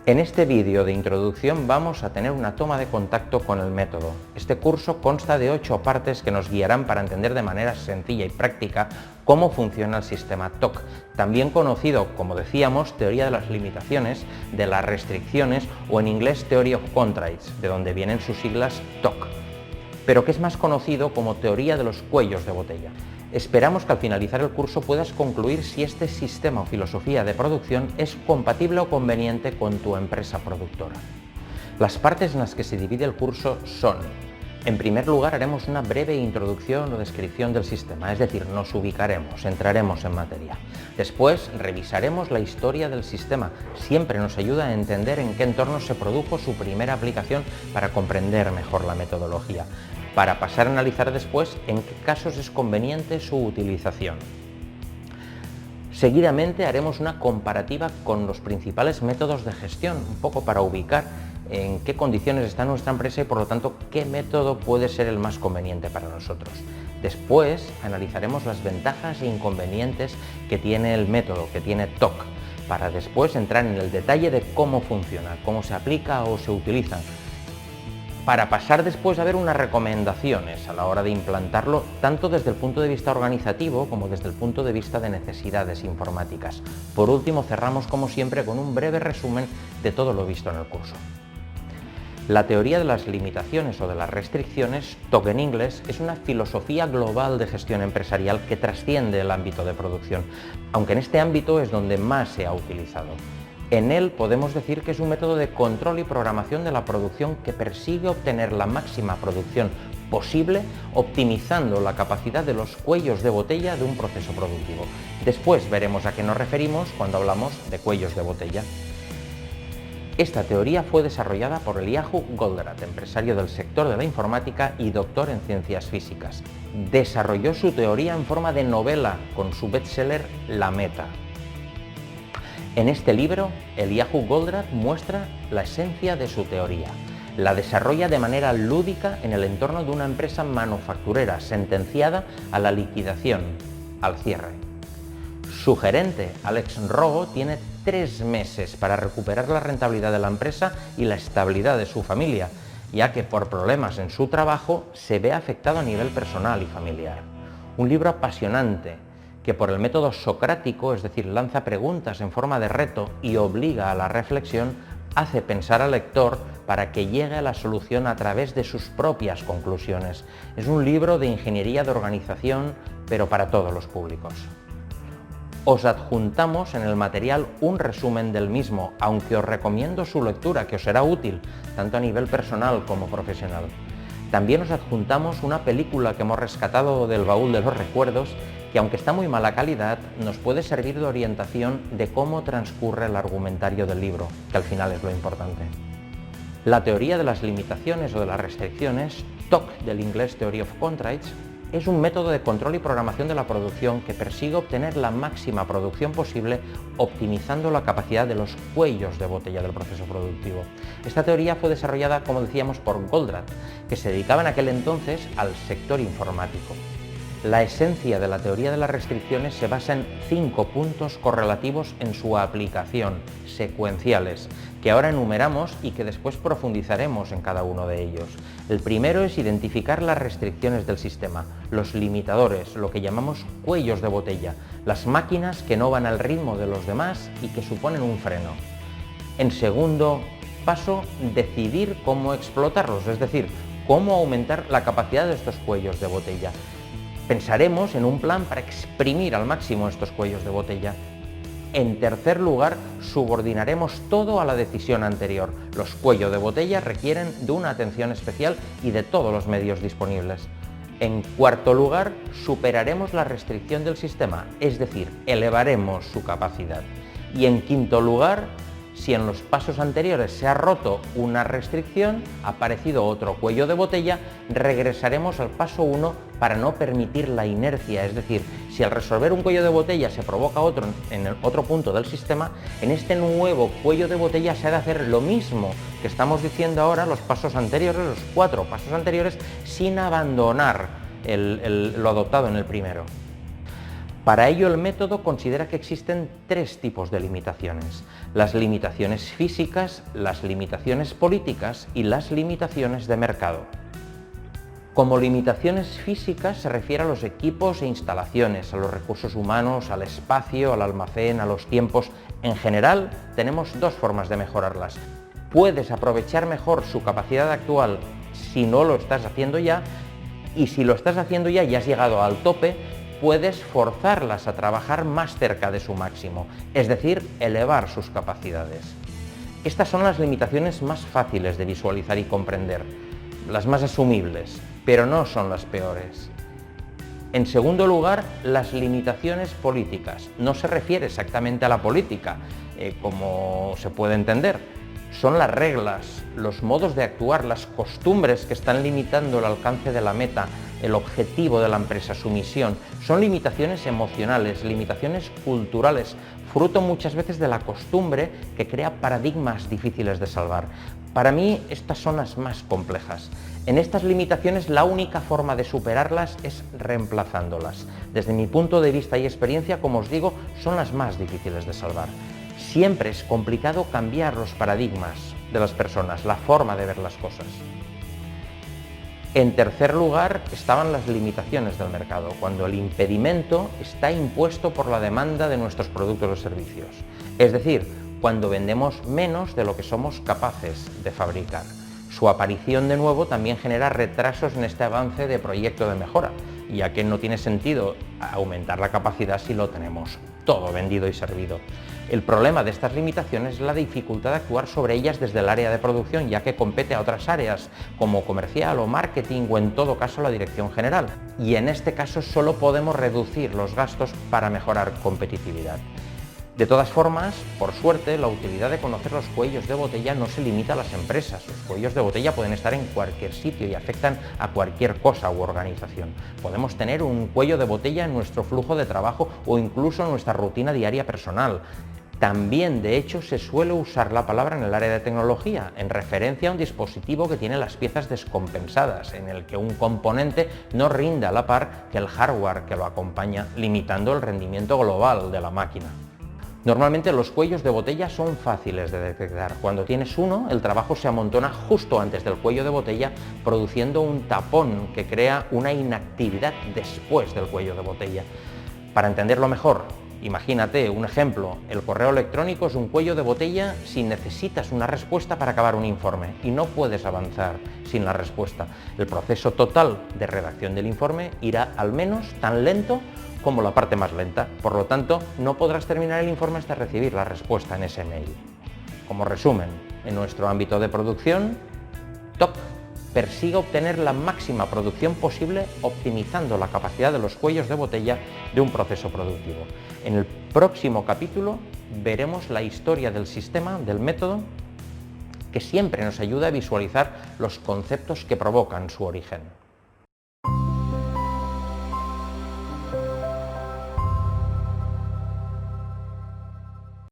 En este vídeo de introducción vamos a tener una toma de contacto con el método. Este curso consta de 8 partes que nos guiarán para entender de manera sencilla y práctica cómo funciona el sistema TOC, también conocido, como decíamos, teoría de las limitaciones, de las restricciones o en inglés Theory of Constraints, de donde vienen sus siglas TOC, pero que es más conocido como teoría de los cuellos de botella. Esperamos que al finalizar el curso puedas concluir si este sistema o filosofía de producción es compatible o conveniente con tu empresa productora. Las partes en las que se divide el curso son: en primer lugar, haremos una breve introducción o descripción del sistema, es decir, nos ubicaremos, entraremos en materia. Después, revisaremos la historia del sistema. Siempre nos ayuda a entender en qué entorno se produjo su primera aplicación para comprender mejor la metodología, para pasar a analizar después en qué casos es conveniente su utilización. Seguidamente haremos una comparativa con los principales métodos de gestión, un poco para ubicar en qué condiciones está nuestra empresa y por lo tanto qué método puede ser el más conveniente para nosotros. Después analizaremos las ventajas e inconvenientes que tiene el método, que tiene TOC, para después entrar en el detalle de cómo funciona, cómo se aplica o se utiliza, para pasar después a ver unas recomendaciones a la hora de implantarlo, tanto desde el punto de vista organizativo como desde el punto de vista de necesidades informáticas. Por último, cerramos como siempre con un breve resumen de todo lo visto en el curso. La teoría de las limitaciones o de las restricciones, TOC en inglés, es una filosofía global de gestión empresarial que trasciende el ámbito de producción, aunque en este ámbito es donde más se ha utilizado. En él podemos decir que es un método de control y programación de la producción que persigue obtener la máxima producción posible, optimizando la capacidad de los cuellos de botella de un proceso productivo. Después veremos a qué nos referimos cuando hablamos de cuellos de botella. Esta teoría fue desarrollada por Eliyahu Goldratt, empresario del sector de la informática y doctor en ciencias físicas. Desarrolló su teoría en forma de novela con su bestseller La Meta. En este libro, Eliyahu Goldratt muestra la esencia de su teoría. La desarrolla de manera lúdica en el entorno de una empresa manufacturera sentenciada a la liquidación, al cierre. Su gerente, Alex Rogo, tiene 3 meses para recuperar la rentabilidad de la empresa y la estabilidad de su familia, ya que por problemas en su trabajo se ve afectado a nivel personal y familiar. Un libro apasionante, que por el método socrático, es decir, lanza preguntas en forma de reto y obliga a la reflexión, hace pensar al lector para que llegue a la solución a través de sus propias conclusiones. Es un libro de ingeniería de organización, pero para todos los públicos. Os adjuntamos en el material un resumen del mismo, aunque os recomiendo su lectura, que os será útil, tanto a nivel personal como profesional. También os adjuntamos una película que hemos rescatado del baúl de los recuerdos, que aunque está muy mala calidad, nos puede servir de orientación de cómo transcurre el argumentario del libro, que al final es lo importante. La teoría de las limitaciones o de las restricciones, TOC del inglés Theory of Constraints, es un método de control y programación de la producción que persigue obtener la máxima producción posible optimizando la capacidad de los cuellos de botella del proceso productivo. Esta teoría fue desarrollada, como decíamos, por Goldratt, que se dedicaba en aquel entonces al sector informático. La esencia de la teoría de las restricciones se basa en 5 puntos correlativos en su aplicación, secuenciales, que ahora enumeramos y que después profundizaremos en cada uno de ellos. El primero es identificar las restricciones del sistema, los limitadores, lo que llamamos cuellos de botella, las máquinas que no van al ritmo de los demás y que suponen un freno. En segundo paso, decidir cómo explotarlos, es decir, cómo aumentar la capacidad de estos cuellos de botella. Pensaremos en un plan para exprimir al máximo estos cuellos de botella. En tercer lugar, subordinaremos todo a la decisión anterior. Los cuellos de botella requieren de una atención especial y de todos los medios disponibles. En cuarto lugar, superaremos la restricción del sistema, es decir, elevaremos su capacidad. Y en quinto lugar, si en los pasos anteriores se ha roto una restricción, ha aparecido otro cuello de botella, regresaremos al paso 1 para no permitir la inercia, es decir, si al resolver un cuello de botella se provoca otro en el otro punto del sistema, en este nuevo cuello de botella se ha de hacer lo mismo que estamos diciendo ahora, los pasos anteriores, los 4 pasos anteriores, sin abandonar lo adoptado en el primero. Para ello, el método considera que existen tres tipos de limitaciones: las limitaciones físicas, las limitaciones políticas y las limitaciones de mercado. Como limitaciones físicas se refiere a los equipos e instalaciones, a los recursos humanos, al espacio, al almacén, a los tiempos. En general, tenemos dos formas de mejorarlas. Puedes aprovechar mejor su capacidad actual si no lo estás haciendo ya, y si lo estás haciendo ya y has llegado al tope, puedes forzarlas a trabajar más cerca de su máximo, es decir, elevar sus capacidades. Estas son las limitaciones más fáciles de visualizar y comprender, las más asumibles, pero no son las peores. En segundo lugar, las limitaciones políticas. No se refiere exactamente a la política, como se puede entender. Son las reglas, los modos de actuar, las costumbres que están limitando el alcance de la meta, el objetivo de la empresa, su misión. Son limitaciones emocionales, limitaciones culturales, fruto muchas veces de la costumbre que crea paradigmas difíciles de salvar. Para mí, estas son las más complejas. En estas limitaciones, la única forma de superarlas es reemplazándolas. Desde mi punto de vista y experiencia, como os digo, son las más difíciles de salvar. Siempre es complicado cambiar los paradigmas de las personas, la forma de ver las cosas. En tercer lugar, estaban las limitaciones del mercado, cuando el impedimento está impuesto por la demanda de nuestros productos o servicios. Es decir, cuando vendemos menos de lo que somos capaces de fabricar. Su aparición de nuevo también genera retrasos en este avance de proyecto de mejora, ya que no tiene sentido aumentar la capacidad si lo tenemos todo vendido y servido. El problema de estas limitaciones es la dificultad de actuar sobre ellas desde el área de producción, ya que compete a otras áreas como comercial o marketing, o en todo caso la dirección general. Y en este caso solo podemos reducir los gastos para mejorar competitividad. De todas formas, por suerte, la utilidad de conocer los cuellos de botella no se limita a las empresas. Los cuellos de botella pueden estar en cualquier sitio y afectan a cualquier cosa u organización. Podemos tener un cuello de botella en nuestro flujo de trabajo o incluso en nuestra rutina diaria personal. También, de hecho, se suele usar la palabra en el área de tecnología, en referencia a un dispositivo que tiene las piezas descompensadas, en el que un componente no rinde a la par que el hardware que lo acompaña, limitando el rendimiento global de la máquina. Normalmente los cuellos de botella son fáciles de detectar. Cuando tienes uno, el trabajo se amontona justo antes del cuello de botella, produciendo un tapón que crea una inactividad después del cuello de botella. Para entenderlo mejor, imagínate un ejemplo: el correo electrónico es un cuello de botella si necesitas una respuesta para acabar un informe y no puedes avanzar sin la respuesta. El proceso total de redacción del informe irá al menos tan lento como la parte más lenta. Por lo tanto, no podrás terminar el informe hasta recibir la respuesta en ese mail. Como resumen, en nuestro ámbito de producción, TOC persigue obtener la máxima producción posible optimizando la capacidad de los cuellos de botella de un proceso productivo. En el próximo capítulo veremos la historia del sistema, del método, que siempre nos ayuda a visualizar los conceptos que provocan su origen.